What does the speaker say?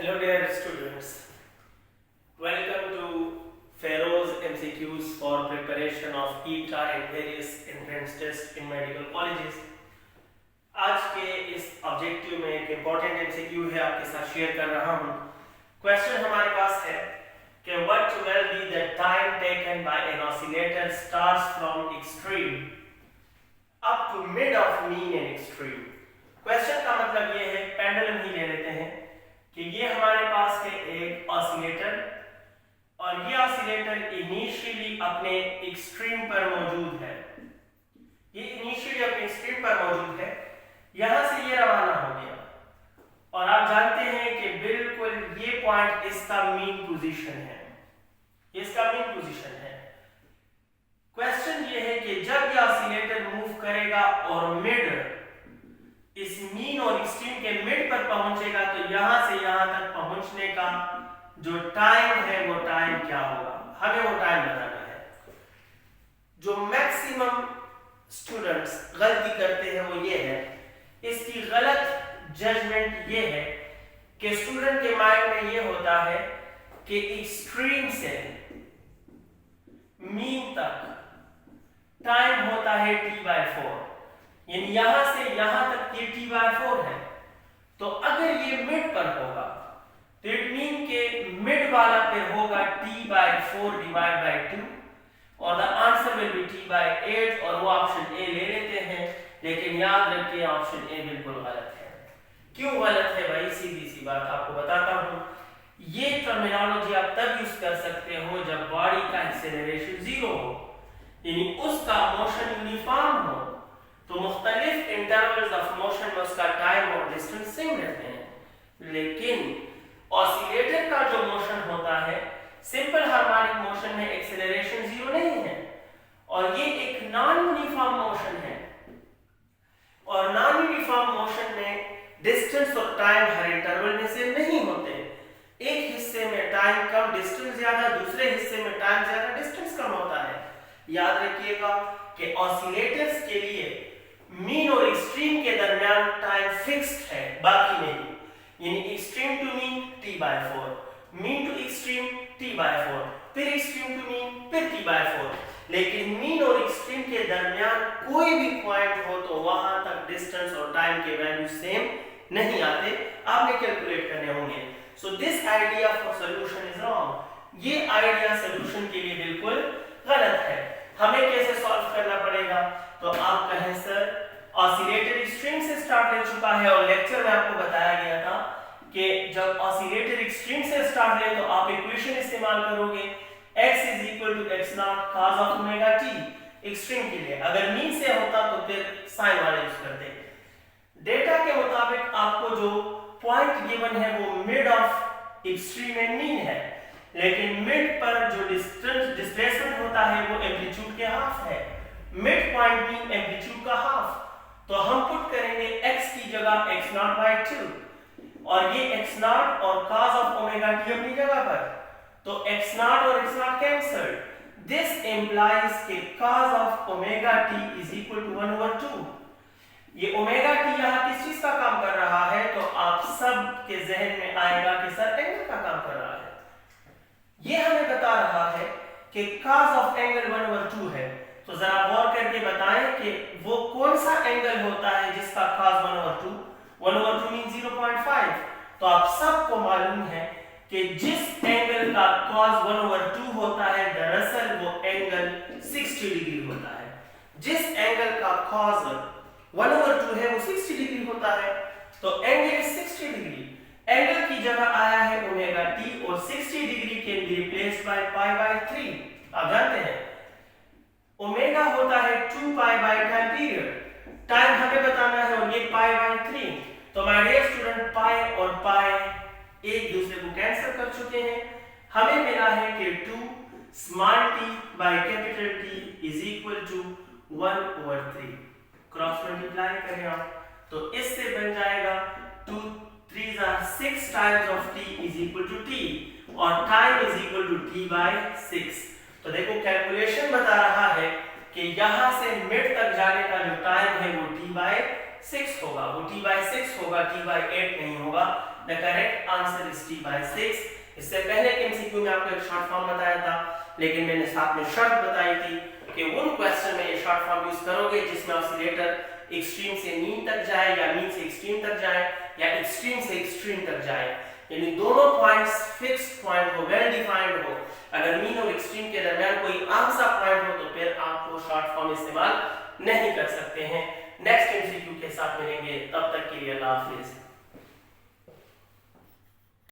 Hello dear students, welcome to Pharaoh's MCQs for preparation of ETA and various entrance tests in medical colleges। आज के इस objective में एक important MCQ है, आपके साथ शेयर कर रहा हूँ। क्वेश्चन हमारे पास है कि what will be the time taken by an oscillator starts from extreme up to mid of mean and extreme। Question का मतलब ये है, पेंडुलम ही ले लेते हैं कि ये हमारे पास है एक ऑसिलेटर और ये ऑसिलेटर इनिशियली अपने एक्सट्रीम पर मौजूद है। ये इनिशियली अपने एक्सट्रीम पर मौजूद है, यहां से ये रवाना हो गया और आप जानते हैं कि बिल्कुल ये पॉइंट इसका मीन पोजीशन है, इसका मीन पोजीशन है। क्वेश्चन ये है कि जब ये ऑसिलेटर मूव करेगा और मिड इस मीन और एक्सट्रीम के मिड पर पहुंचेगा तो यहां से यहां तक पहुंचने का जो टाइम है वो टाइम क्या होगा, हमें वो टाइम बताना है। जो मैक्सिमम स्टूडेंट्स गलती करते हैं वो ये है, इसकी गलत जजमेंट ये है कि स्टूडेंट के माइंड में ये होता है कि एक्सट्रीम से मीन तक टाइम होता है t/4, यानी यहां से यहां तक ये t/4 है। तो अगर ये मिड पर होगा तो इट मीन के मिड वाला पे होगा t/4 डिवाइड बाय 2 और the answer will be t/8 और वो ऑप्शन ए ले लेते हैं। लेकिन याद रखिए ऑप्शन ए बिल्कुल गलत है। क्यों गलत है भाई, सीधी सी बात आपको बताता हूं। ये टर्मिनोलॉजी आप तब यूज कर सकते हो जब बॉडी का एक्सेलरेशन 0 हो, यानी उसका मोशन यूनिफॉर्म हो, तो मुख्तलिफ इंटरवल्स ऑफ मोशन में उसका टाइम और डिस्टेंस सेम रहते हैं। लेकिन ऑसिलेटर का जो मोशन होता है सिंपल हार्मोनिक मोशन में एक्सेलरेशन 0 नहीं है और ये एक नॉन यूनिफॉर्म मोशन है और नॉन यूनिफॉर्म मोशन में डिस्टेंस और टाइम हर इंटरवल में सेम नहीं होते। एक हिस्से में टाइम कम डिस्टेंस ज्यादा, दूसरे हिस्से में टाइम ज्यादा डिस्टेंस कम होता है। याद रखिएगा कि ऑसिलेटर्स के लिए मीन और एक्सट्रीम के दरमियान टाइम फिक्स्ड है, बाकी नहीं, यानी extreme to mean t/4, mean to extreme t/4, फिर एक्सट्रीम टू मीन फिर t/4। लेकिन मीन और एक्सट्रीम के दरमियान कोई भी पॉइंट हो तो वहां तक डिस्टेंस और टाइम के वैल्यू सेम नहीं आते, आपने कैलकुलेट करने होंगे। So this idea for solution is wrong. ये आइडिया सॉल्यूशन के लिए बिल्कुल गलत है। हमें कैसे सॉल्व करना पड़ेगा, तो आप कहें सर ऑसिलेटर एक्सट्रीम से स्टार्ट ले चुका है और लेक्चर में आपको बताया गया था कि जब ऑसिलेटर एक्सट्रीम से स्टार्ट ले तो आप इक्वेशन इस्तेमाल करोगे x = x0 cos of omega t extreme के लिए। अगर मीन से होता तो फिर साइन वाला यूज करते। डेटा के मुताबिक आपको जो पॉइंट गिवन है वो mid of extreme and mean है, लेकिन मिड पर जो डिस्प्लेसमेंट होता है वो एम्पलीट्यूड के हाफ है। मिड पॉइंट मीन एम्पलीट्यूड का हाफ, तो हम पुट करेंगे x की जगह x0/2 और ये x0 और cos of omega t अपनी जगह पर, तो x0 और x0 कैंसिल्ड। दिस इंप्लाइज कि cos of omega t = 1/2। ये ओमेगा t यहां किस चीज का काम कर रहा है, तो आप सब के जहन में आएगा कि सर एंगल का काम कर रहा है। ये हमें बता रहा है कि cos of एंगल 1/2 है, तो जरा गौर करके बताएं कि वो कौन सा एंगल होता है जिसका cos 1/2, 1/2 मीन 0.5। तो आप सबको मालूम है कि जिस एंगल का cos 1/2 होता है दरअसल वो एंगल 60 डिग्री होता है। जिस एंगल का cos 1/2 है वो 60 डिग्री होता है, तो एंगल इज 60 डिग्री। एंगल की जगह आया है ओमेगा t और 60 degree can be replaced by π/3। आप जानते हैं ओमेगा होता है 2π टाइम पीरियड, टाइम हमें बताना है और ये π/3। तो माय डियर स्टूडेंट पाई और पाई एक दूसरे को कैंसिल कर चुके हैं, हमें मिला है कि 2 small t by capital T = 1/3। Cross multiply करें आप तो इससे बन जाएगा 2 3s are 6 times of t = t और टाइम t/6। तो देखो कैलकुलेशन बता रहा है कि यहां से मिड तक जाने का जो टाइम है वो 6 होगा, वो t/6 होगा, t/8 नहीं होगा। The correct answer is t/6। इससे पहले के एमसीक्यू में आपको एक शॉर्ट फॉर्म बताया था, लेकिन मैंने साथ में शर्त बताई थी कि उन क्वेश्चन में ये शॉर्ट फॉर्म यूज करोगे जिसमें ऑसिलेटर एक्सट्रीम से मीन तक जाए या मीन से एक्सट्रीम तक जाए या एक्सट्रीम से एक्सट्रीम तक जाए, यानी दोनों पॉइंट्स फिक्स्ड पॉइंट हो, वेल डिफाइंड हो। अगर मीन और एक्सट्रीम के दरमियान कोई आम सा पॉइंट हो तो फिर आप वो शॉर्ट फॉर्म इस्तेमाल नहीं कर सकते हैं। नेक्स्ट एमसीक्यू के साथ मिलेंगे, तब तक के लिए अल्लाह हाफिज।